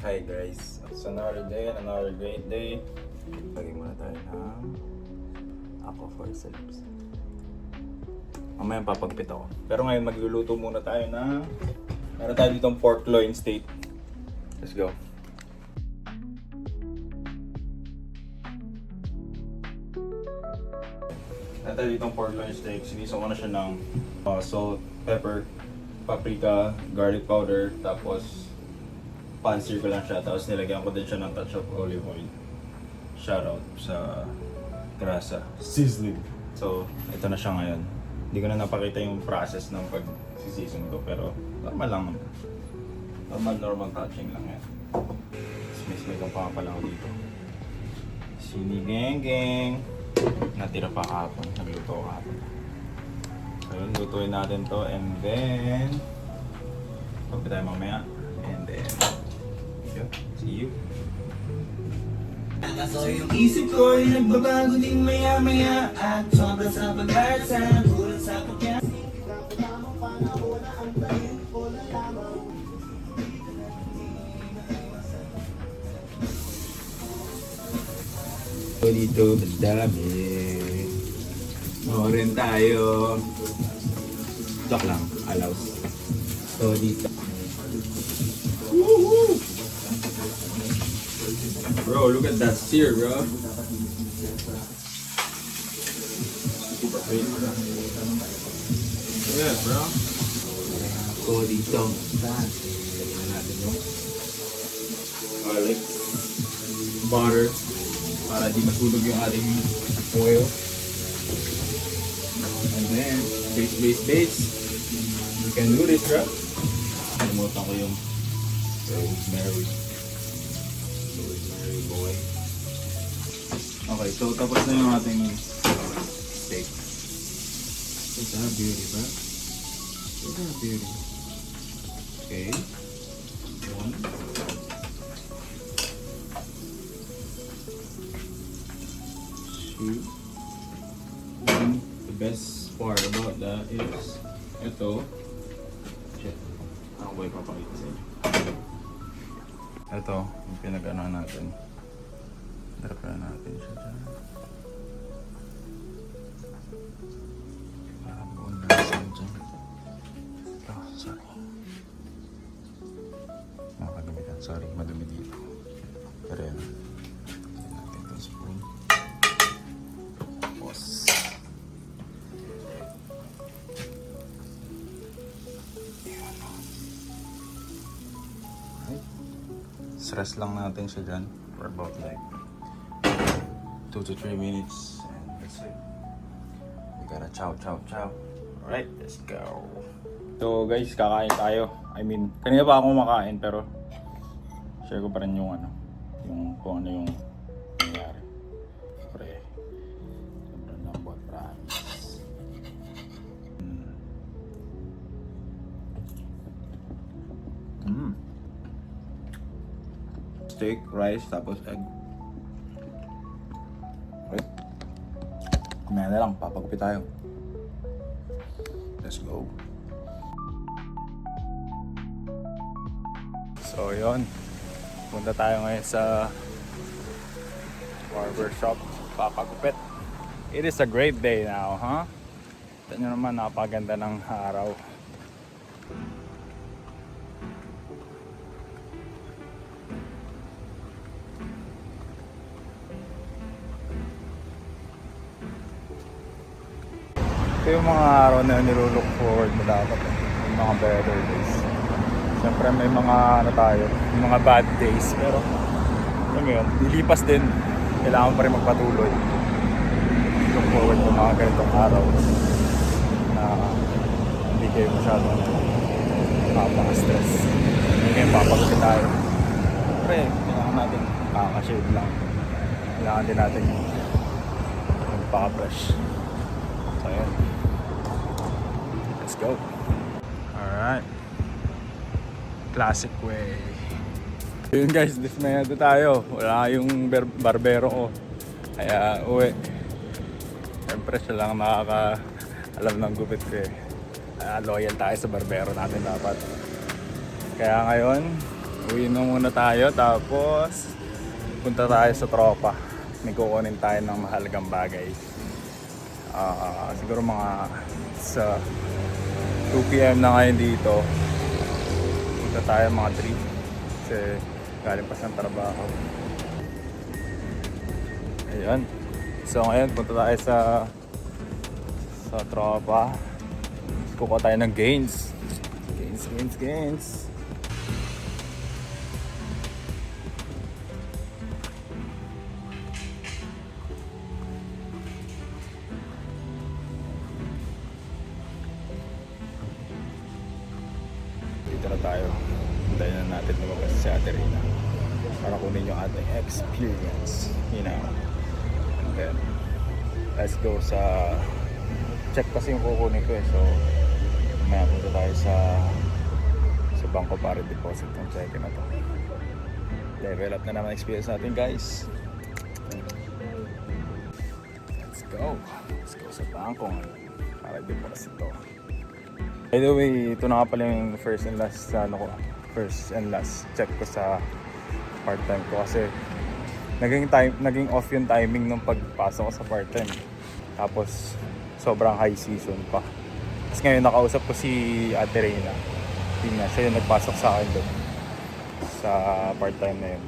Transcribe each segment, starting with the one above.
Hi guys, it's another day and another great day. Lagay muna tayo ng Aqua Force Lips. Mamaya papagpit ako. Pero ngayon magluluto muna tayo ng meron tayo ditong pork loin steak. Let's go. Meron tayo ditong pork loin steak. Sinisa ko na siya ng salt, pepper, paprika, garlic powder, tapos pan-sear ko lang siya, tapos nilagyan ko din siya ng touch of olive oil. Shoutout sa Grasa Sizzling. So, ito na siya ngayon. Hindi ko na napakita yung process ng pag-season ko, pero normal lang naman. Normal touching lang yan. May kampaka pala ako dito. Sinigang. Natira pa kahapon. Nagluto ko kahapon. So, yun, lutuin natin to, and then pagpit tayo mamaya, and then see you. So yung isip ko ay nagbabago din maya-maya at sobra sa pag-arsa, kulang sa pagkasing tamang panahon na ang tahin ko na lamang. So dito, madami. Rin tayo. Talk lang, allows. So dito. Woohoo! Bro, look at that sear, bro. Super big. Yeah, bro. So dito. Lagyan natin yung garlic, butter, para di masunog yung ating oil. And then, base. You can do this, bro. Nalimutan ko yung rosemary boy. Okay, so tapos na yung ating steak. Look at that beauty, bro. Look at that beauty. Okay. One. Two. And the best part about that is ito. Shit. Ako ba ipapakita sa inyo? Ito, yung pinag-ano natin. Drop na natin siya dyan. Parang buong nasan dyan. Oh, sorry. Makagamitan. Sorry, madumi dito. Pero yan. Lagyan natin itong spoon. Tapos. Stress lang natin siya dyan for about like 2 to 3 minutes, and that's it. We gotta chow. Alright, let's go. So guys, kakain tayo. I mean, kanina pa ako makain, pero share ko pa rin yung yung kung ano yung nangyari. Pre, sobrang lambot, promise. Steak, rice, tapos egg. Okay. Kumaya na lang, papagupit tayo. Let's go. So yun, punta tayo ngayon sa barber shop, papagupit. It is a great day now, huh? Tignan nyo naman, napaganda ng araw. Ito yung mga araw na nilook forward mo dapat, yung mga better days. Siyempre may mga tayo, yung mga bad days, pero alam mo yun, lilipas din. Kailangan pa rin magpatuloy. Look forward mo mga ganitong araw na hindi kayo masyadong mapaka-stress. Ngayon papagupit tayo. Siyempre, kailangan natin kakashave lang. Kailangan din natin magpaka-brush. So ayan. Let's go. Alright. Classic way. Yun guys, dismayado tayo. Wala yung barbero ko. Kaya uwi. Siyempre siya lang nakaka-alam ng gupit ko eh. Loyal tayo sa barbero natin dapat. Kaya ngayon, Uwi na muna tayo, tapos punta tayo sa tropa. May kukunin tayo ng mahalagang bagay. Siguro mga sa 2 PM na ngayon dito. Punta tayo mga 3 kasi galing pa siyang trabaho. Ayan. So ngayon punta tayo sa tropa. Kukuha tayo ng gains. Gains. Dito na tayo. Hintayin na natin lumabas si Ate Rina para kunin yung ating experience. You know. And then, let's go sa check kasi yung kukunin ko eh. So, may punta tayo sa bangko para deposit ng check na to. Level up na naman experience natin, guys. Let's go sa bangko para deposit to. By the way, ito na nga pala yung first and last check ko sa part-time ko kasi naging off yung timing ng pagpasok ko sa part-time. Tapos sobrang high season pa. Tapos ngayon nakausap ko si Ate Reyna. Tingnan, siya yung nagpasok sa akin doon sa part-time na yun.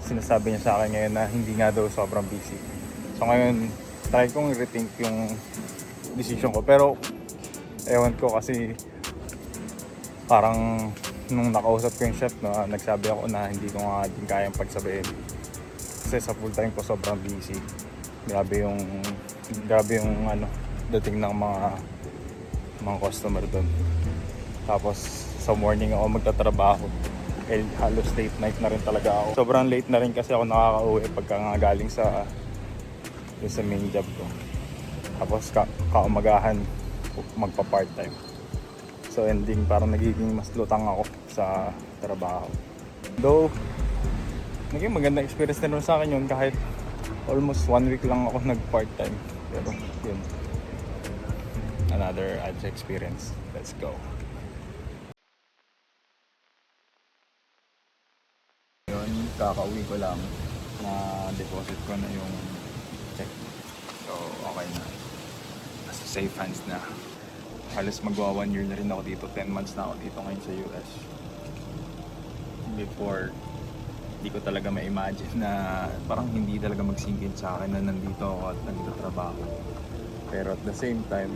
Sinasabi niya sa akin ngayon na hindi nga daw sobrang busy. So ngayon, try kong rethink yung decision ko. Pero ewan ko kasi parang nung nakausap ko yung chef na nagsabi ako na hindi ko nga din kayang pagsabihin. Kasi sa full time ko sobrang busy. Grabe yung dating ng mga customer doon. Tapos sa morning ako magtatrabaho. Halos late night na rin talaga ako. Sobrang late na rin kasi ako nakaka-uwi pagka nga galing sa main job ko. Tapos kaumagahan magpa part-time. So ending parang nagiging mas lutang ako sa trabaho. Though naging magandang experience din sa akin yun kahit almost 1 week lang ako nag-part-time. Pero yun, another experience. Let's go. Yun, kakauwi ko lang na deposit ko na yung check. So okay na. Nasa safe hands na. Halos magwa 1 year na rin ako dito. 10 months na ako dito ngayon sa US. Before, hindi ko talaga ma-imagine na parang hindi talaga mag-sink in sa akin na nandito ako at nandito trabaho. Pero at the same time,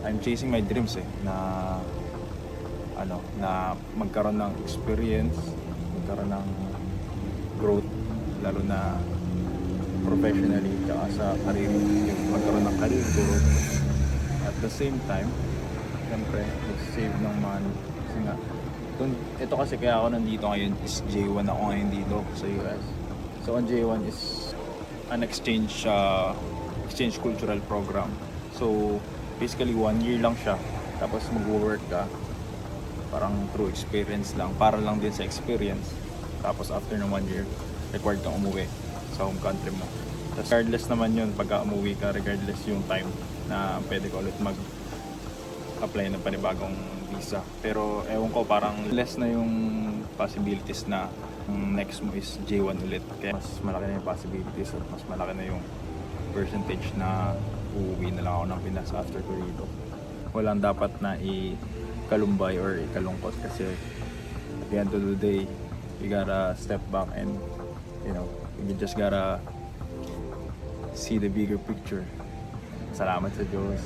I'm chasing my dreams na magkaroon ng experience, magkaroon ng growth, lalo na professionally tsaka sa career, magkaroon ng career growth. At the same time, siyempre, mag-save ng money. Kasi nga, ito kasi kaya ako nandito ngayon is J1 ako ngayon dito sa US. So, ang J1 is an exchange cultural program. So, basically 1 year lang siya. Tapos mag-work ka, parang through experience lang. Para lang din sa experience. Tapos after ng 1 year, required kang umuwi sa home country mo. Tapos regardless naman yun, pagka umuwi ka, regardless yung time na pwede ka ulit mag-apply ng panibagong visa. Pero ewan ko, parang less na yung possibilities na next mo is J1 ulit. Kaya mas malaki na yung possibilities at mas malaki na yung percentage na uuwi na lang ako ng Pinas after ko rito. Walang dapat na ikalumbay or ikalungkot kasi at the end of the day, you gotta step back and you just gotta see the bigger picture. Salamat sa Diyos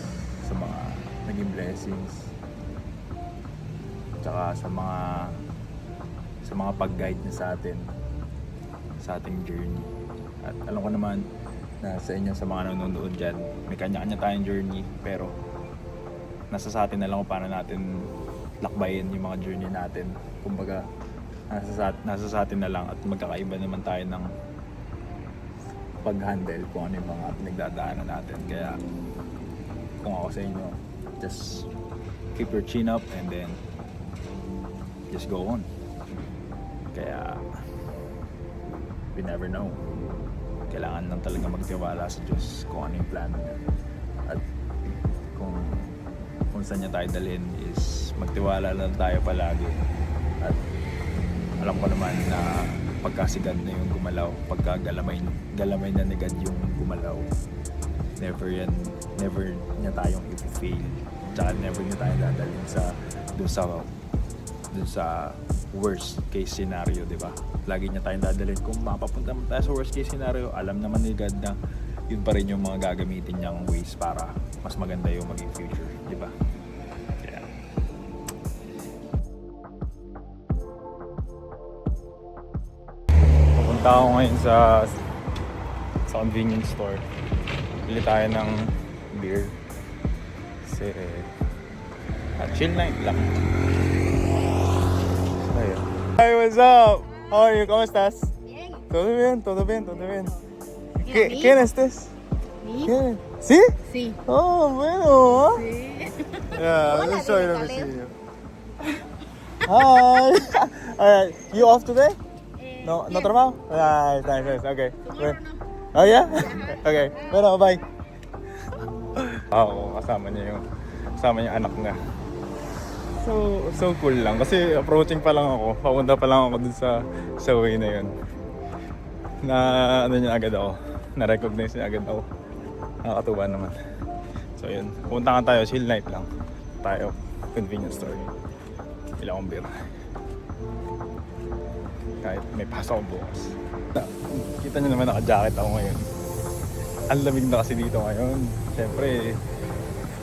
sa mga naging blessings, tsaka sa mga pag-guide niya sa atin sa ating journey. At alam ko naman na sa inyo, sa mga nanonood dyan, may kanya-kanya tayong journey, pero nasa sa atin na lang kung paano natin lakbayin yung mga journey natin. Kumbaga nasa sa atin na lang at magkakaiba naman tayo ng pag-handle kung ano yung mga pinagdadaanan natin. Kaya kung ako sa inyo, just keep your chin up and then just go on. Kaya we never know. Kailangan lang talaga magtiwala sa Diyos kung ano yung plano niya. At kung saan niya tayo dalhin is magtiwala lang tayo palagi. At alam ko naman na pagka si God na yung gumalaw, pagka galamay na ni God yung gumalaw, never niya tayong i-fail. Tsaka never niya tayong dadalhin dun sa worst case scenario, di ba? Lagi niya tayong dadalhin. Kung mapapunta man tayo sa worst case scenario, alam naman ni God na yun pa rin yung mga gagamitin niyang ways para mas maganda yung maging future, di ba? Yeah. Pupunta ako ngayon sa convenience store. Bili tayo ng beer. Kasi chill night lang. Ayun. Hi, what's up? How are you? ¿Cómo estás? Bien. Todo bien, todo bien, todo bien. Mira, mi ¿Quién hijo. estés? Mi hijo. ¿Quién? ¿Sí? Sí. Oh, bueno. Sí. Yeah, Hola, let's show you Tita the Leo. video. Hi. Alright, you off today? No, no yes. trabajo? Nice, nice, nice. Okay. Tomorrow no. Oh yeah? Okay. Bueno, bye. Oo, kasama niya yung anak niya. So cool lang kasi approaching pa lang ako. Papunta pa lang ako dun sa way na yun. Na ano niya agad ako. Na-recognize niya agad ako. Nakakatuwa naman. So yun, pupunta nga tayo, chill night lang. Tayo, convenience store. Ilang akong beer. Kahit may pasok ako bukas. Kita niyo naman naka-jacket ako ngayon. Ang lamig na kasi dito ngayon. Siyempre,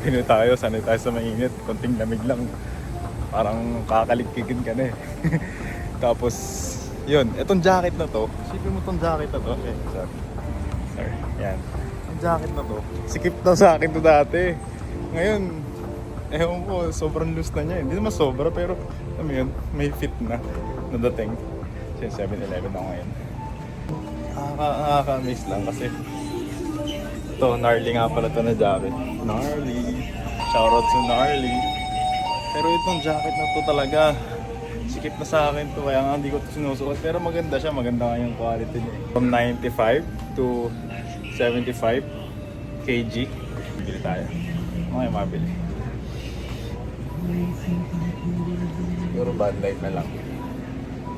Pinoy tayo, sanay tayo sa mainit. Konting lamig lang. Parang kakaligkigin ka na eh. Tapos, yun, etong jacket na to. Sipin mo tong jacket na to. Okay, sorry. Yan. Yung jacket na to. Sikip na sa akin to dati. Ngayon, ewan ko, sobrang loose na niya. Hindi naman sobra, pero alam mo yun, may fit na nadating. Since 7-Eleven ako ngayon. Nakaka-amaze lang kasi ito, gnarly nga pala ito na jacket. Gnarly. Shoutout sa gnarly. Pero itong jacket na to talaga, sikip na sa akin to. Kaya nga hindi ko ito sinusuot. Pero maganda siya. Maganda nga yung quality niya. From 95 to 75 kg. Bili tayo. Okay, mabili. Siguro bad light na lang.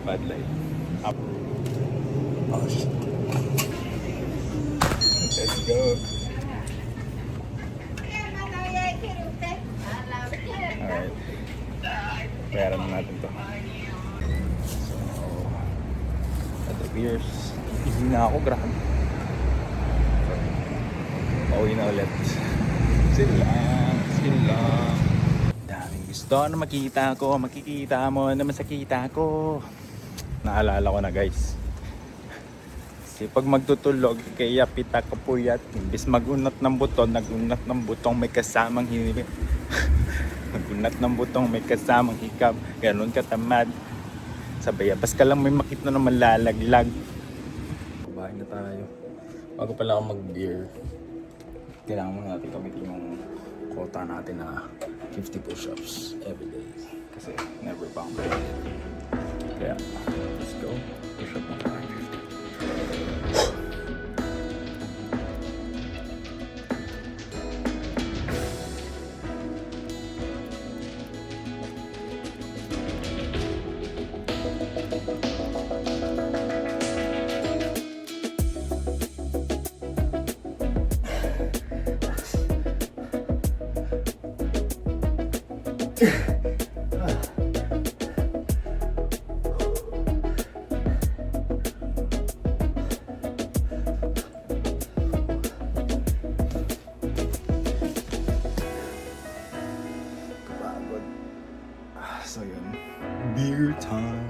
Bad light. Up. Oh shit. Let's go. Alright. Bayaran na natin to. So, other beers. Easy na ako, grabe. Pauwi na ulit. Chill lang. Daming gusto na makikita mo naman sa kita ko. Naalala ko na guys. Kasi pag magtutulog, kaya pita ka puyat. Imbis magunat ng buton, nagunat ng butong may kasamang hinibig. Nagunat ng butong may kasamang hikab. Ganon katamad. Sa bayabas ka lang may makita na malalaglag. Bahay na tayo. Bago pala ako mag-beer, kailangan mo natin gamitin yung quota natin na 50 push-ups every day. Kasi never pa akong gamitin. Kaya, let's go. Push up na tayo. Kapagod. So yun. Beer time.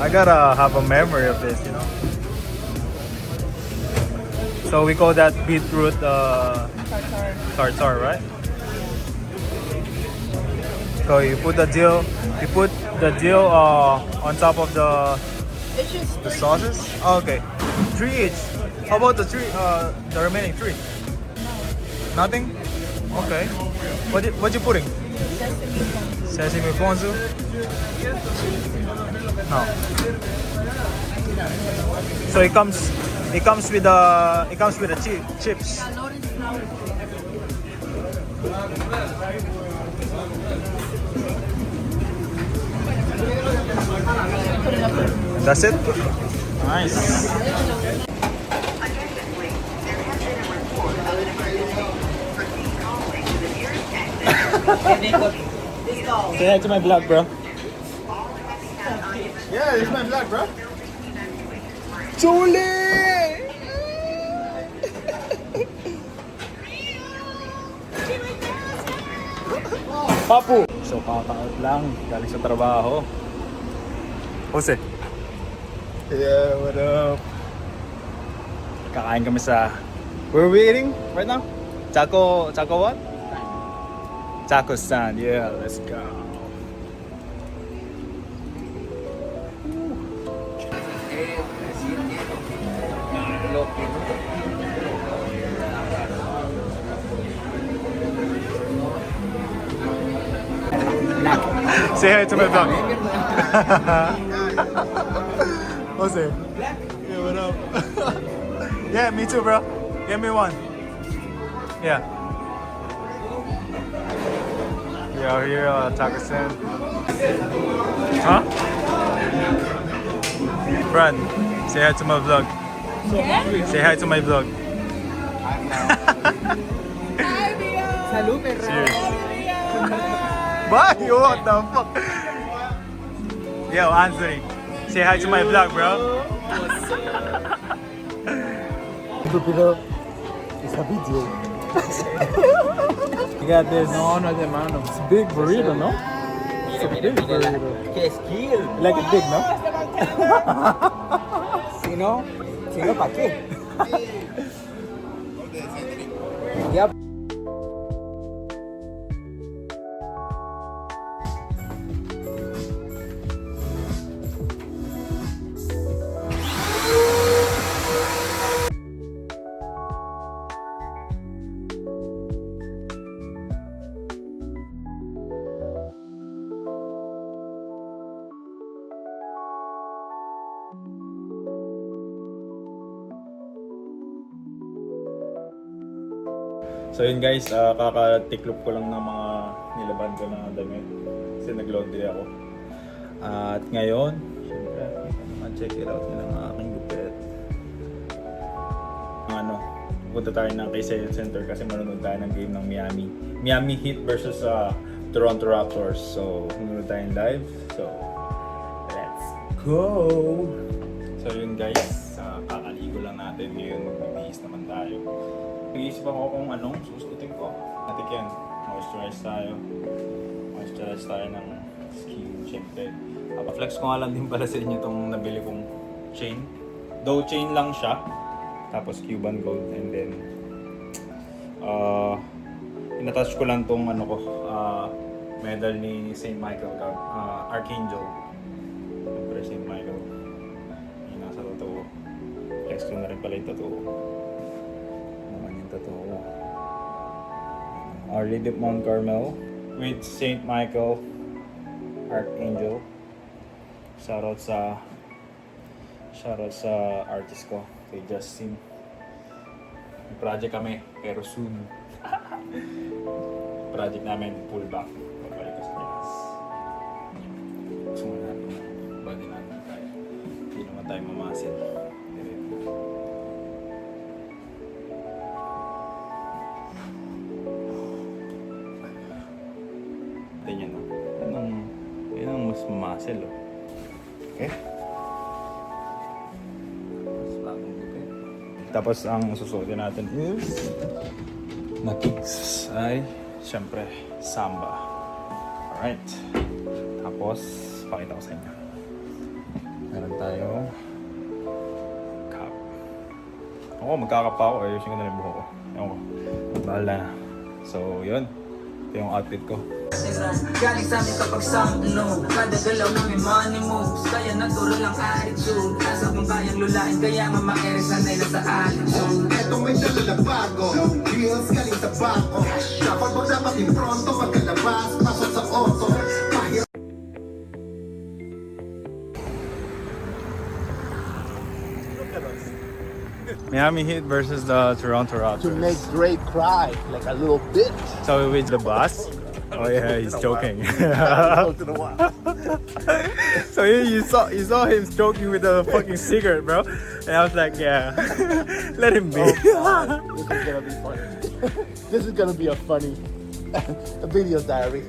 I gotta have a memory of this, you know. So we call that beetroot tartar, right? So you put the dill on top of the It's just the sauces. Oh, okay, 3 each. How about the remaining 3? Nothing. Okay. What you putting? Sesame ponzu. No. So it comes with the chips. That's it. Nice. Say hi to my vlog, bro. Yeah, it's my vlog, bro. Julie! Papu! So, kakaot lang. Galing sa trabaho. Jose. Yeah, what up? Kakain kami sa... Where are we eating right now? Chaco what? Taco stand. Yeah, let's go. Say hi to my vlog. Jose. Yeah, what up? Yeah, me too, bro. Give me one. Yeah. Yeah, here, taco stand. Huh? Fran, say hi to my vlog. Say hi to my vlog. Cheers. Bye! What the fuck? Yo, Anthony, say hi to my vlog, bro. It's a video. You got this. No, no es de mano. It's a big burrito, no? It's a big burrito. ¡Qué skill! Like it big, no? Si no, ¿para qué? Ya. So yun guys, kakatiklop ko lang ng mga nilaban ko na damit kasi nag-laundry ako. At ngayon, syempre, check it out nila ng aking gupit. Punta tayo ng Kaseya Center kasi manonood tayo ng game ng Miami Heat versus Toronto Raptors. So, manonood tayo live. So, let's go! So yun guys, kakaligo lang natin ngayon, magbibihis naman tayo. Nag-iisip ako kung anong susuotin ko. Natik yan, moisturize tayo ng skin, syempre. Pa-flex ko nga lang din pala sa inyo itong nabili kong chain. Though chain lang siya, tapos Cuban gold, and then inattach ko lang tong medal ni St. Michael, Archangel. Siyempre St. Michael, yung nasa totoo. Flex ko na rin pala yung totoo. Totoo. Our Lady of Mount Carmel with St. Michael Archangel. Shoutout sa artist ko, kay Justin. May project kami, pero soon. Project namin, pull back. Pagbalik ko sa Pinas. Gusto mo natin, body natin tayo. Hindi naman tayo mamasin. Yan ang mas muscle, oh. Okay? Tapos ang susuotin natin is na kicks ay syempre samba. Alright. Tapos pakita ko sa inyo. Meron tayong cap. Ako, magkakap pa ako. Ayusin ko na yung buho ko. Ewan ko. Bahala na. So, yun. Ito yung outfit ko. Galing sa amin kapag sound low. Kada galaw namin money moves. Kaya natural ang attitude. Nasa kung kayang lulain. Kaya nga ma-ere sanay na sa attitude. Eto may dala na bago. Deals galing sa bako. Kapag magdapat yung pronto, magkalabas, pasok sa auto. Miami Heat versus the Toronto Raptors. To make Drake cry like a little bitch. So with the bus. Oh yeah, he's joking. Go to the wall. So you saw him joking with a fucking cigarette, bro. And I was like, yeah, let him be. This is gonna be funny. This is gonna be a funny a video diary.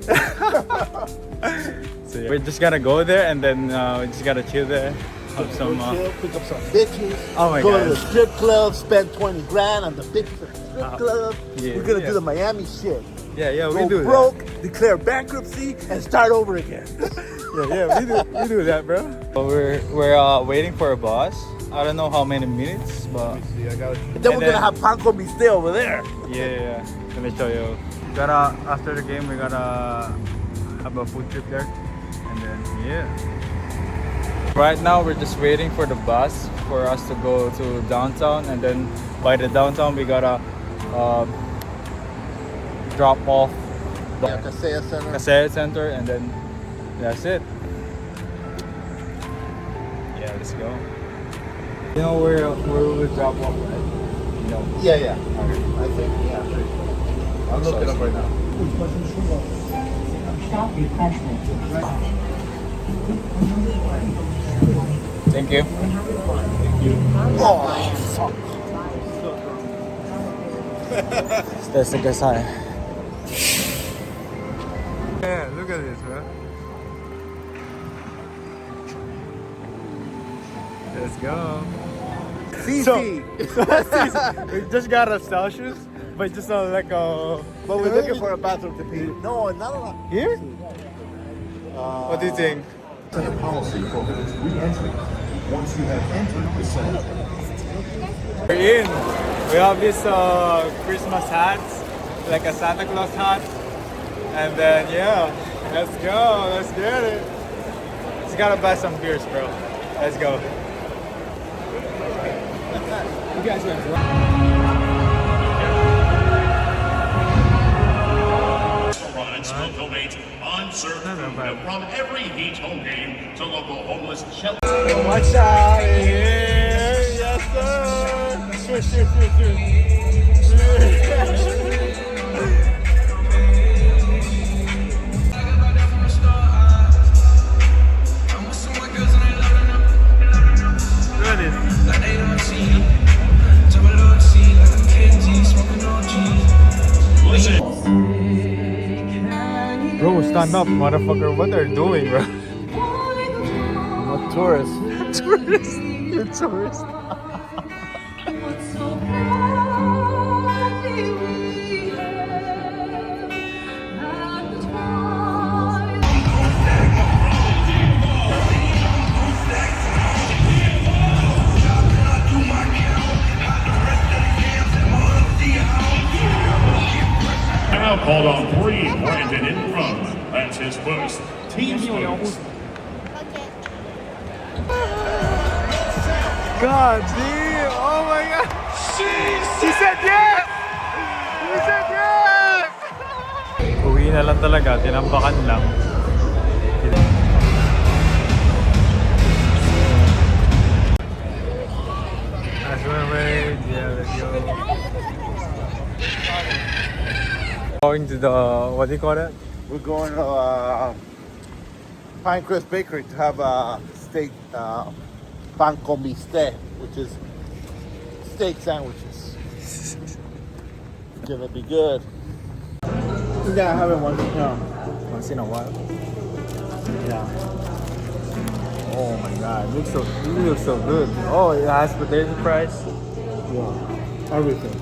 So yeah, we're just gonna go there and then we just gotta chill there. Have some. Chill, pick up some bitches. Oh my go God. to the strip club, spend 20 grand on the bitches at the strip club. yeah, We're gonna yeah. do the Miami shit. Yeah, we Go do broke, declare bankruptcy, and start over again. that. Yeah, we do that, bro. So we're waiting for a bus. I don't know how many minutes, but Then And we're then- gonna have Panko Miste over there. yeah. Let me show you. Gotta after the game, we gotta have a food trip there, and then yeah. Right now, we're just waiting for the bus for us to go to downtown, and then by the downtown, we gotta drop off the Yeah, Kaseya Center. Kasaya Center, and then that's it. Yeah, let's go. You know where we drop off, right? You know. Yeah. I think, yeah. I'll look it up right now. Thank you. Oh, That's the Kasaya. Yeah, look at this, man. Let's go. CC. We just got a Celsius, but just like a. But we're looking for a bathroom to pee. No, not a lot. Here? What do you think? Policy prohibits re-entry once you have entered the center. We're in. We have this Christmas hats, like a Santa Claus hat, and then yeah, let's go. Let's get it. Just gotta buy some beers, bro. Let's go. You guys Run and smoke donate on serve food from every Heat home game to local homeless shelters. Watch out! Yeah, yes sir. Look at this. Bro, stand up, motherfucker. What are you doing, bro? I'm a tourist. Tourist. You're a tourist. Now called on 3, Brandon in front. That's his first team boost. God damn! Oh my god! She said yes! She said yes! Uwi na lang talaga, tinambakan lang. As we're ready, yeah, let's go. Going to the, what do you call it? We're going to Pinecrest Bakery to have a steak pan con bistec, which is steak sandwiches. It's gonna be good. Yeah, I haven't one. Yeah. Once in a while. Yeah. Oh my god, it looks so good. Oh, it has potato fries. Yeah. Everything.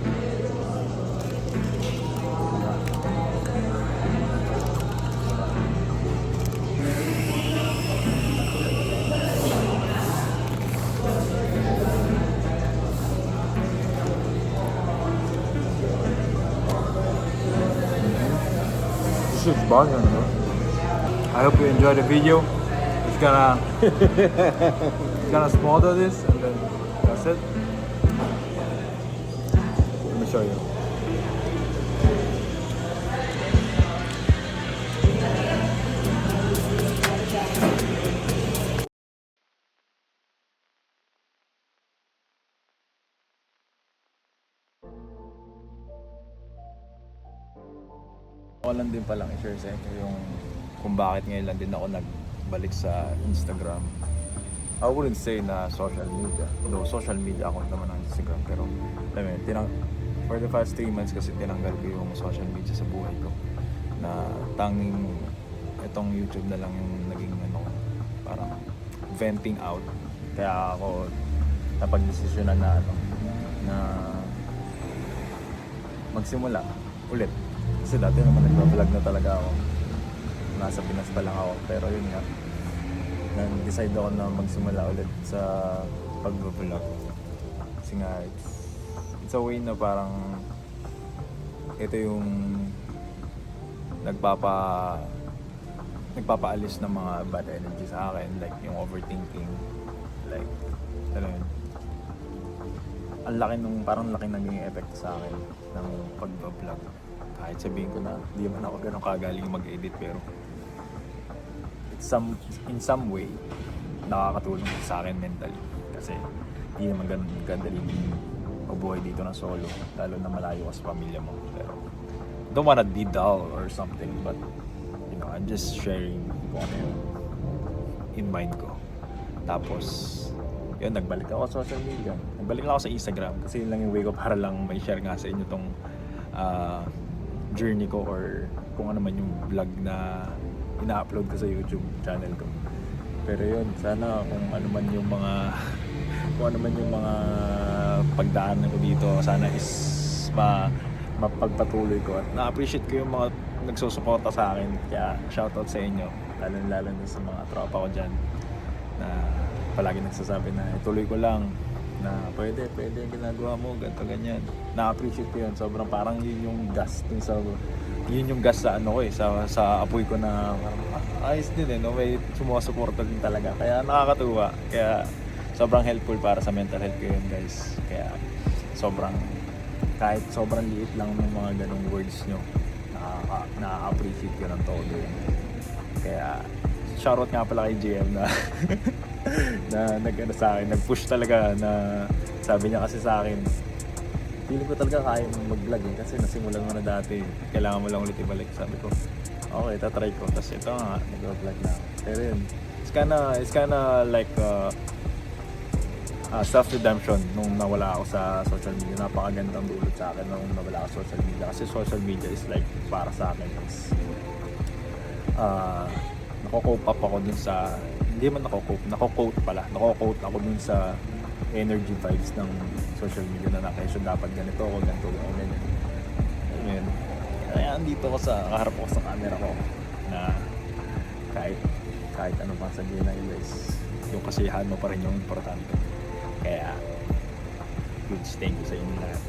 This is banging, bro. I hope you enjoyed the video. It's gonna smother this and then that's it. Let me show you. Ako lang din palang i-share sa inyo yung kung bakit ngayon lang din ako nagbalik sa Instagram. I wouldn't say na social media. Though social media account naman ang Instagram. Pero alam mo, for the past 3 months kasi tinanggal ko yung social media sa buhay ko. Na tanging itong YouTube na lang yung naging parang venting out. Kaya ako napag-desisyonan na magsimula ulit. Kasi dati naman nagbablog na talaga ako. Nasa Pinas pa lang ako. Pero yun nga, nag-decide ako na magsimula ulit sa pag-vlog. Kasi nga, it's a way na parang ito yung nagpapaalis ng mga bad energy sa akin. Like yung overthinking. Like, ano yun. Parang laki naging epekto sa akin ng pag-vlog. Kahit sabihin ko na hindi man ako ganun kagaling mag-edit, pero in some way nakakatulong sa akin mentally kasi hindi naman ganun kadaling mabuhay dito ng solo, lalo na malayo ka sa pamilya mo. Pero don't wanna be dull or something, but you know, I'm just sharing kung ano yung in mind ko. Tapos yun, nagbalik ako sa social media, nagbalik lang ako sa Instagram kasi yun lang yung way ko para lang may share nga sa inyo tong journey ko or kung ano man yung vlog na ina-upload ko sa YouTube channel ko. Pero yun, sana kung ano man yung mga pagdaanan ko dito, sana is mapagpatuloy ko at na-appreciate ko yung mga nagsusuporta sa akin. Kaya shoutout sa inyo, lalo na sa mga tropa ko dyan na palagi nagsasabi na ituloy ko lang, na pwede yung ginagawa mo, ganito, ganyan. Na-appreciate ko yun. Sobrang parang yun yung gas sa sa apoy ko na parang ayos din no? May sumusuporta din talaga. Kaya nakakatuwa. Kaya sobrang helpful para sa mental health ko yun, guys. Kaya kahit sobrang liit lang ng mga ganong words nyo, na-appreciate ko ng todo yun. Kaya shoutout nga pala kay GM na sa akin, nag-push talaga na sabi niya kasi sa akin, feeling ko talaga kaya mong mag-vlog kasi nasimulan mo na dati, kailangan mo lang ulit ibalik. Sabi ko, okay, tatry ko. Tapos ito nga, nag-vlog na ako. Pero yun, it's kinda like self-redemption nung nawala ako sa social media. Napakagandang dulot sa akin nung nawala ako sa social media kasi social media is like, para sa akin is nako-cope up ako dun sa nako-cope ako dun sa energy vibes ng social media na nakesyo dapat ganito ako, ganito ako, ganyan. Ayun. Kaya andito ako kaharap ko sa camera ko na kahit ano pang sabihin na guys, yung kasiyahan mo pa rin yung importante. Kaya, good, thank you sa inyo lahat.